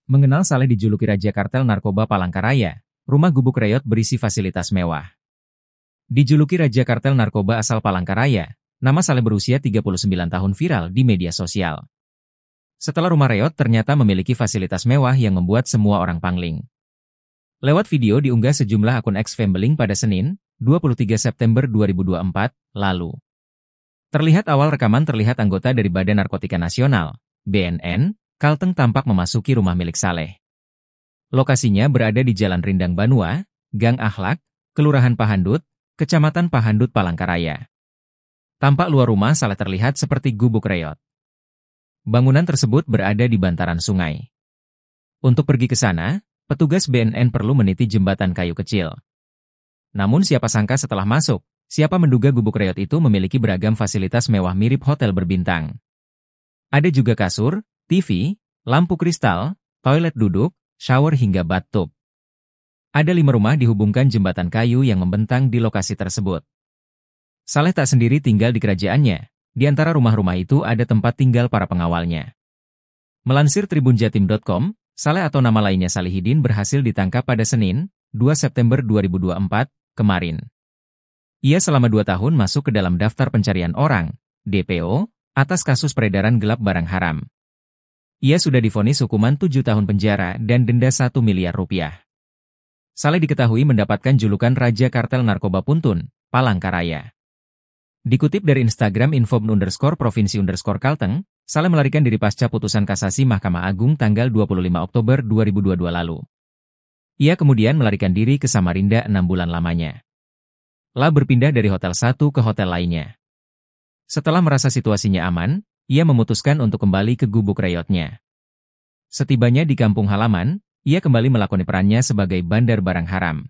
Mengenal Saleh dijuluki Raja Kartel Narkoba Palangkaraya, rumah gubuk reot berisi fasilitas mewah. Dijuluki Raja Kartel Narkoba asal Palangkaraya, nama Saleh berusia 39 tahun viral di media sosial. Setelah rumah reot ternyata memiliki fasilitas mewah yang membuat semua orang pangling. Lewat video diunggah sejumlah akun ex-Fambeling pada Senin, 23 September 2024, lalu. Terlihat awal rekaman terlihat anggota dari Badan Narkotika Nasional, BNN, Kalteng tampak memasuki rumah milik Saleh. Lokasinya berada di Jalan Rindang Banua, Gang Akhlak, Kelurahan Pahandut, Kecamatan Pahandut Palangkaraya. Tampak luar rumah Saleh terlihat seperti gubuk reot. Bangunan tersebut berada di bantaran sungai. Untuk pergi ke sana, petugas BNN perlu meniti jembatan kayu kecil. Namun siapa sangka setelah masuk, siapa menduga gubuk reot itu memiliki beragam fasilitas mewah mirip hotel berbintang. Ada juga kasur, TV, lampu kristal, toilet duduk, shower hingga bathtub. Ada 5 rumah dihubungkan jembatan kayu yang membentang di lokasi tersebut. Saleh tak sendiri tinggal di kerajaannya, di antara rumah-rumah itu ada tempat tinggal para pengawalnya. Melansir tribunjatim.com, Saleh atau nama lainnya Salihidin berhasil ditangkap pada Senin, 2 September 2024, kemarin. Ia selama 2 tahun masuk ke dalam daftar pencarian orang, DPO, atas kasus peredaran gelap barang haram. Ia sudah divonis hukuman 7 tahun penjara dan denda 1 miliar rupiah. Saleh diketahui mendapatkan julukan Raja Kartel Narkoba Puntun, Palangkaraya. Dikutip dari Instagram info_provinsi_Kalteng, Saleh melarikan diri pasca putusan kasasi Mahkamah Agung tanggal 25 Oktober 2022 lalu. Ia kemudian melarikan diri ke Samarinda 6 bulan lamanya. Lalu berpindah dari hotel satu ke hotel lainnya. Setelah merasa situasinya aman, ia memutuskan untuk kembali ke gubuk reotnya. Setibanya di kampung halaman, ia kembali melakoni perannya sebagai bandar barang haram.